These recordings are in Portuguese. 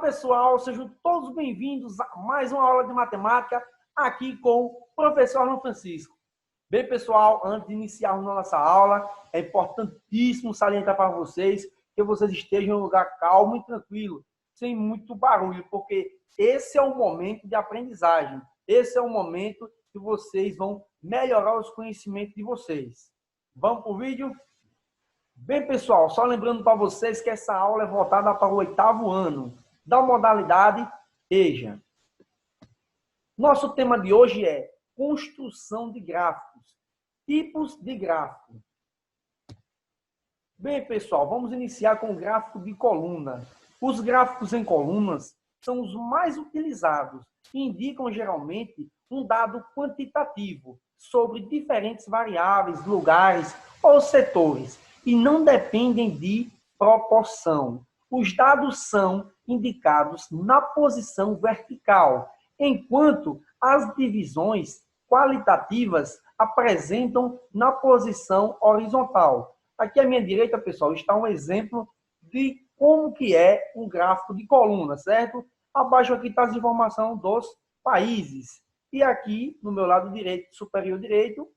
pessoal, sejam todos bem-vindos a mais uma aula de matemática aqui com o professor Arnon Francisco. Bem, pessoal, antes de iniciarmos a nossa aula, é importantíssimo salientar para vocês que vocês estejam em um lugar calmo e tranquilo, sem muito barulho, porque esse é o momento de aprendizagem, esse é o momento que vocês vão melhorar os conhecimentos de vocês. Vamos para o vídeo? Bem, pessoal, só lembrando para vocês que essa aula é voltada para o 8º ano da modalidade EJA. Nosso tema de hoje é construção de gráficos, tipos de gráfico. Bem, pessoal, vamos iniciar com o gráfico de coluna. Os gráficos em colunas são os mais utilizados e indicam geralmente um dado quantitativo sobre diferentes variáveis, lugares ou setores e não dependem de proporção. Os dados são indicados na posição vertical, enquanto as divisões qualitativas apresentam na posição horizontal. Aqui à minha direita, pessoal, está um exemplo de como que é um gráfico de coluna, certo? Abaixo aqui está as informações dos países. E aqui, no meu lado direito, superior direito,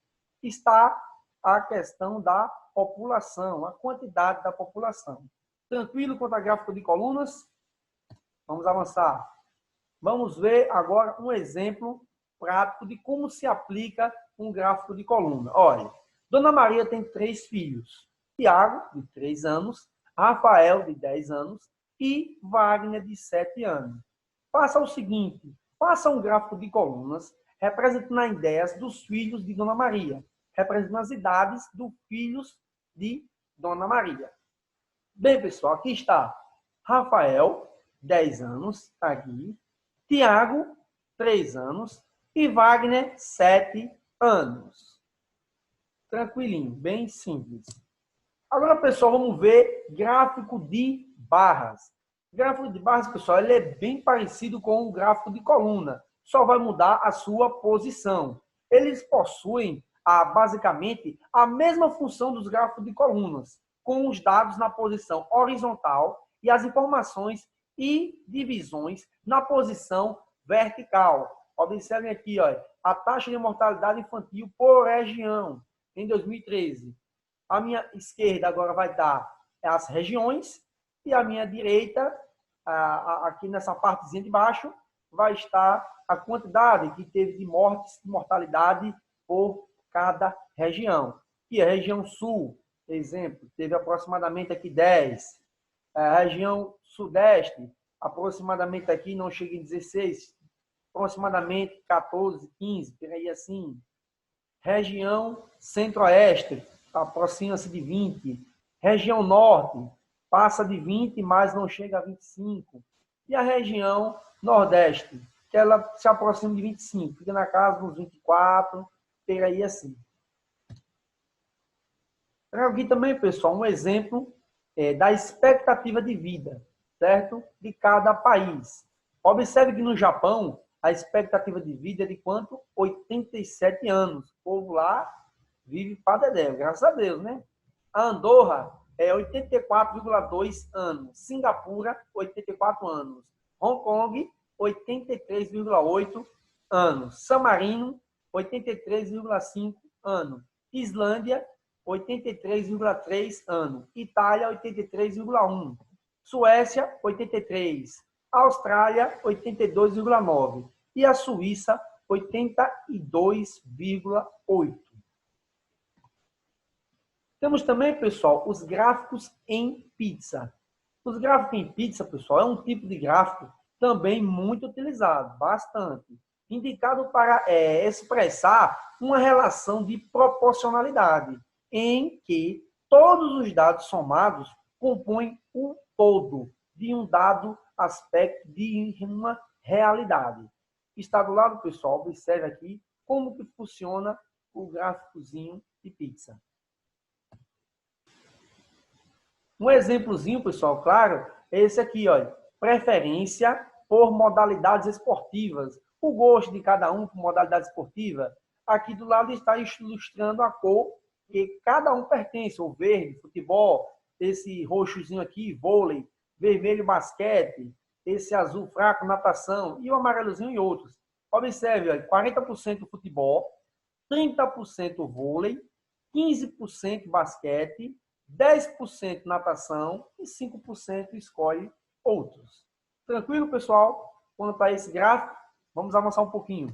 está a questão da população, a quantidade da população. Tranquilo quanto a gráfico de colunas? Vamos avançar. Vamos ver agora um exemplo prático de como se aplica um gráfico de coluna. Olha, Dona Maria tem 3 filhos. Tiago, de 3 anos, Rafael, de 10 anos e Wagner, de 7 anos. Faça o seguinte, faça um gráfico de colunas representando as ideias dos filhos de Dona Maria, representando as idades dos filhos de Dona Maria. Bem, pessoal, aqui está Rafael, 10 anos, está aqui. Tiago, 3 anos. E Wagner, 7 anos. Tranquilinho, bem simples. Agora, pessoal, vamos ver gráfico de barras. O gráfico de barras, pessoal, ele é bem parecido com o gráfico de coluna. Só vai mudar a sua posição. Eles possuem, basicamente, a mesma função dos gráficos de colunas, com os dados na posição horizontal e as informações e divisões na posição vertical. Observem aqui, ó, a taxa de mortalidade infantil por região em 2013. A minha esquerda agora vai estar as regiões e a minha direita, aqui nessa partezinha de baixo, vai estar a quantidade que teve de mortes, de mortalidade por cada região. E a região sul, exemplo, teve aproximadamente aqui 10. A região sudeste, aproximadamente aqui, não chega em 16, aproximadamente 14, 15, por aí assim. Região centro-oeste, aproxima-se de 20. Região norte, passa de 20, mas não chega a 25. E a região nordeste, que ela se aproxima de 25, fica na casa dos 24, por aí assim. Trago aqui também, pessoal, um exemplo da expectativa de vida, certo? De cada país. Observe que no Japão, a expectativa de vida é de quanto? 87 anos. O povo lá vive para dedéu, graças a Deus, né? A Andorra é 84,2 anos. Singapura, 84 anos. Hong Kong, 83,8 anos. San Marino, 83,5 anos. Islândia, 83,3 anos. Itália, 83,1. Suécia, 83. Austrália, 82,9. E a Suíça, 82,8. Temos também, pessoal, os gráficos em pizza. Os gráficos em pizza, pessoal, é um tipo de gráfico também muito utilizado, bastante. Indicado para expressar uma relação de proporcionalidade, em que todos os dados somados compõem um todo de um dado aspecto de uma realidade. Está do lado, pessoal, observe aqui como que funciona o gráficozinho de pizza. Um exemplozinho, pessoal, claro, é esse aqui, ó, preferência por modalidades esportivas. O gosto de cada um por modalidade esportiva. Aqui do lado está ilustrando a cor que cada um pertence. O verde, futebol, esse roxozinho aqui, vôlei, vermelho, basquete, esse azul fraco, natação, e o amarelozinho em outros. Observe, ó, 40% futebol, 30% vôlei, 15% basquete, 10% natação e 5% escolhe outros. Tranquilo, pessoal? Quanto a esse gráfico, vamos avançar um pouquinho.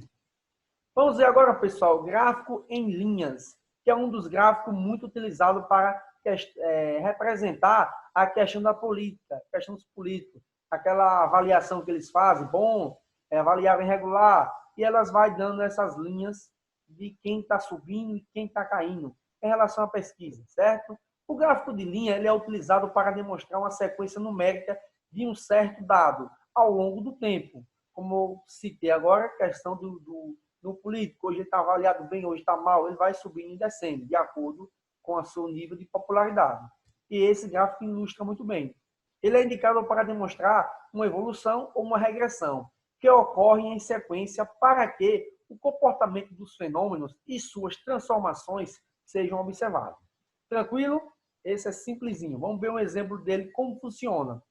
Vamos ver agora, pessoal, gráfico em linhas, que é um dos gráficos muito utilizados para representar a questão da política, a questão dos políticos. Aquela avaliação que eles fazem, bom, avaliar irregular, e elas vai dando essas linhas de quem está subindo e quem está caindo em relação à pesquisa, certo? O gráfico de linha ele é utilizado para demonstrar uma sequência numérica de um certo dado ao longo do tempo. Como eu citei agora, a questão do político, hoje ele está avaliado bem, hoje está mal, ele vai subindo e descendo, de acordo com o seu nível de popularidade. E esse gráfico ilustra muito bem. Ele é indicado para demonstrar uma evolução ou uma regressão, que ocorre em sequência para que o comportamento dos fenômenos e suas transformações sejam observados. Tranquilo? Esse é simplesinho. Vamos ver um exemplo dele, como funciona.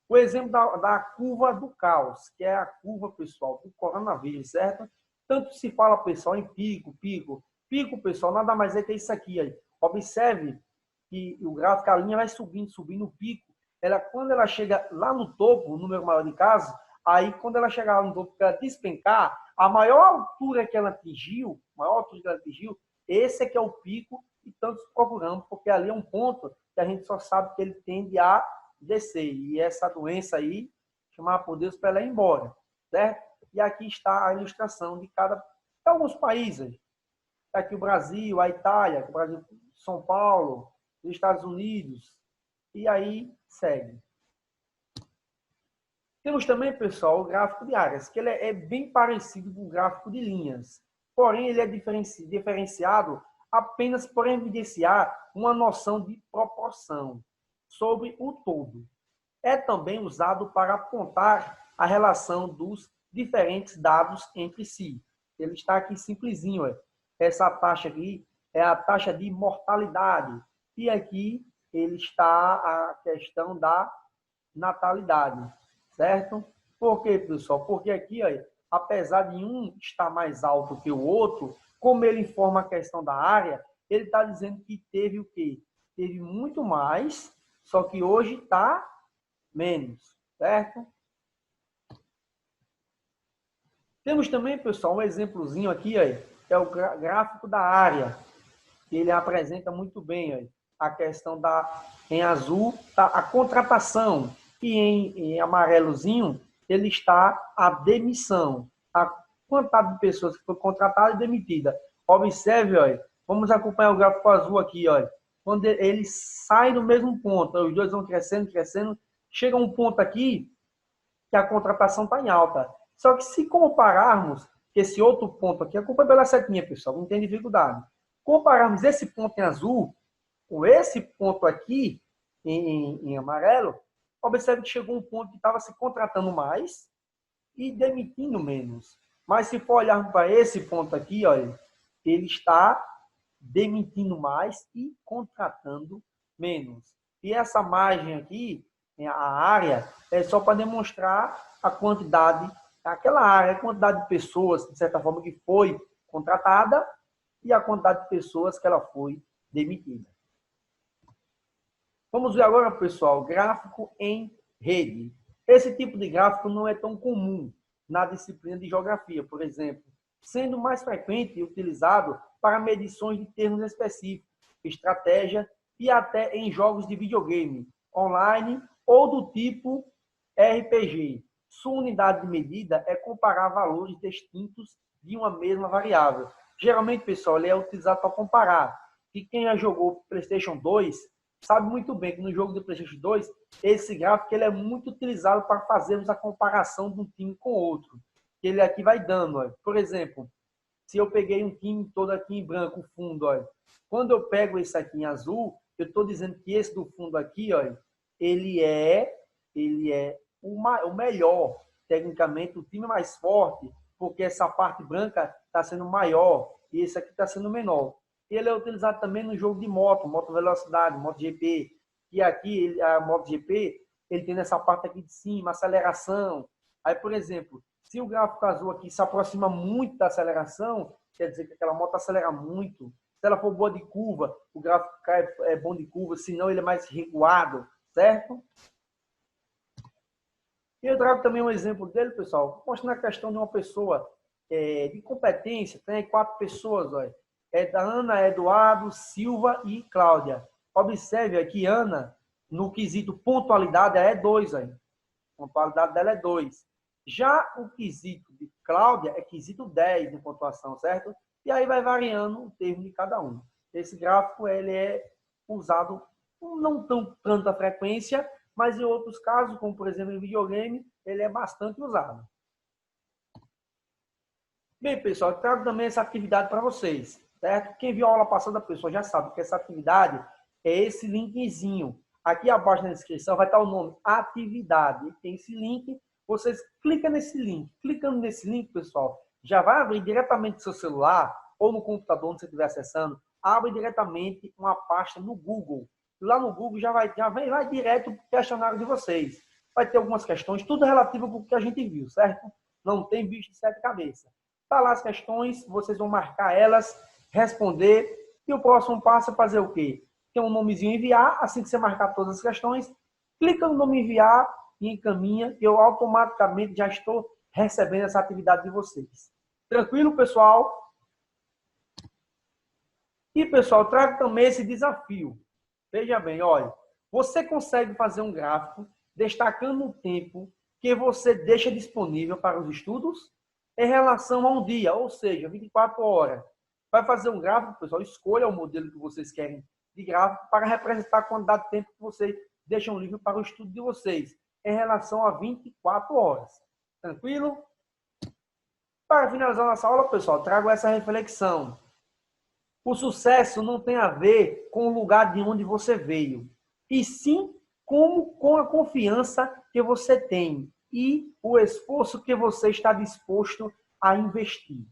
O exemplo da curva do caos, que é a curva, pessoal, do coronavírus, certo? Tanto se fala, pessoal, em pico. Pico, pessoal, nada mais é que isso aqui. Aí. Observe que o gráfico, a linha vai subindo o pico. Quando ela chega lá no topo, o número maior de casos, aí quando ela chegar lá no topo, ela despencar, a maior altura que ela atingiu, esse é que é o pico que tantos procuramos, porque ali é um ponto que a gente só sabe que ele tende a descer. E essa doença aí, chamar por Deus para ela ir embora, certo? E aqui está a ilustração de alguns países. Está aqui o Brasil, a Itália, o Brasil, São Paulo, os Estados Unidos, e aí segue. Temos também, pessoal, o gráfico de áreas, que ele é bem parecido com o gráfico de linhas. Porém, ele é diferenciado apenas por evidenciar uma noção de proporção sobre o todo. É também usado para apontar a relação dos diferentes dados entre si. Ele está aqui simplesinho. Essa taxa aqui é a taxa de mortalidade. E aqui ele está a questão da natalidade. Certo? Por quê, pessoal? Porque aqui, ó, apesar de um estar mais alto que o outro, como ele informa a questão da área, ele está dizendo que teve o quê? Teve muito mais, só que hoje está menos, certo? Temos também, pessoal, um exemplozinho aqui, ó, é o gráfico da área, que ele apresenta muito bem, ó, a questão em azul, tá a contratação, e em amarelozinho, ele está a demissão, a quantidade de pessoas que foi contratada e demitida. Observe, ó, vamos acompanhar o gráfico azul aqui, ó, quando ele sai do mesmo ponto, os dois vão crescendo, chega um ponto aqui que a contratação está em alta. Só que se compararmos esse outro ponto aqui, acompanha pela setinha, pessoal, não tem dificuldade. Compararmos esse ponto em azul com esse ponto aqui em amarelo, observe que chegou um ponto que estava se contratando mais e demitindo menos. Mas se for olharmos para esse ponto aqui, olha, ele está demitindo mais e contratando menos. E essa margem aqui, a área, é só para demonstrar a quantidade, aquela área, a quantidade de pessoas, de certa forma, que foi contratada e a quantidade de pessoas que ela foi demitida. Vamos ver agora, pessoal, gráfico em rede. Esse tipo de gráfico não é tão comum na disciplina de geografia, por exemplo, sendo mais frequente e utilizado para medições de termos específicos, estratégia e até em jogos de videogame, online ou do tipo RPG. Sua unidade de medida é comparar valores distintos de uma mesma variável. Geralmente, pessoal, ele é utilizado para comparar. E quem já jogou PlayStation 2 sabe muito bem que no jogo do PlayStation 2, esse gráfico ele é muito utilizado para fazermos a comparação de um time com outro. Ele aqui vai dando, ó. Por exemplo, se eu peguei um time todo aqui em branco, o fundo, ó, quando eu pego esse aqui em azul, eu estou dizendo que esse do fundo aqui, ó, ele é o melhor, tecnicamente, o time mais forte, porque essa parte branca está sendo maior e esse aqui está sendo menor. Ele é utilizado também no jogo de moto velocidade, MotoGP. E aqui, a MotoGP, ele tem nessa parte aqui de cima, aceleração. Aí, por exemplo, se o gráfico azul aqui se aproxima muito da aceleração, quer dizer que aquela moto acelera muito. Se ela for boa de curva, o gráfico é bom de curva, senão ele é mais recuado, certo? E eu trago também um exemplo dele, pessoal, mostrando a questão de uma pessoa de competência. Tem 4 pessoas, olha. É da Ana, Eduardo, Silva e Cláudia. Observe aqui, Ana, no quesito pontualidade, é 2 aí. A pontualidade dela é 2. Já o quesito de Cláudia é quesito 10 de pontuação, certo? E aí vai variando o termo de cada um. Esse gráfico ele é usado com não tanta frequência, mas em outros casos, como por exemplo em videogame, ele é bastante usado. Bem, pessoal, eu trago também essa atividade para vocês, certo? Quem viu a aula passada, pessoal, já sabe que essa atividade é esse linkzinho. Aqui abaixo na descrição vai estar o nome atividade. Tem esse link, vocês clicam nesse link. Clicando nesse link, pessoal, já vai abrir diretamente no seu celular ou no computador onde você estiver acessando, abre diretamente uma pasta no Google. Lá no Google já vai direto para o questionário de vocês. Vai ter algumas questões, tudo relativo com o que a gente viu, certo? Não tem bicho de 7 cabeças. Tá lá as questões, vocês vão marcar elas, responder, e o próximo passo é fazer o quê? Tem um nomezinho enviar, assim que você marcar todas as questões, clica no nome enviar e encaminha, e eu automaticamente já estou recebendo essa atividade de vocês. Tranquilo, pessoal? E, pessoal, trago também esse desafio. Veja bem, olha, você consegue fazer um gráfico destacando o tempo que você deixa disponível para os estudos em relação a um dia, ou seja, 24 horas. Vai fazer um gráfico, pessoal, escolha o modelo que vocês querem de gráfico para representar a quantidade de tempo que vocês deixam livre para o estudo de vocês, em relação a 24 horas. Tranquilo? Para finalizar nossa aula, pessoal, trago essa reflexão. O sucesso não tem a ver com o lugar de onde você veio, e sim com a confiança que você tem e o esforço que você está disposto a investir.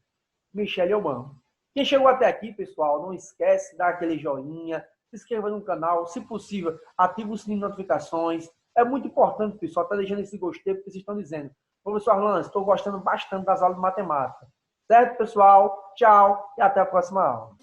Michele Obama. Quem chegou até aqui, pessoal, não esquece de dar aquele joinha, se inscreva no canal, se possível, ative o sininho de notificações. É muito importante, pessoal, estar deixando esse gostei, porque vocês estão dizendo, professor Arlan, estou gostando bastante das aulas de matemática. Certo, pessoal? Tchau e até a próxima aula.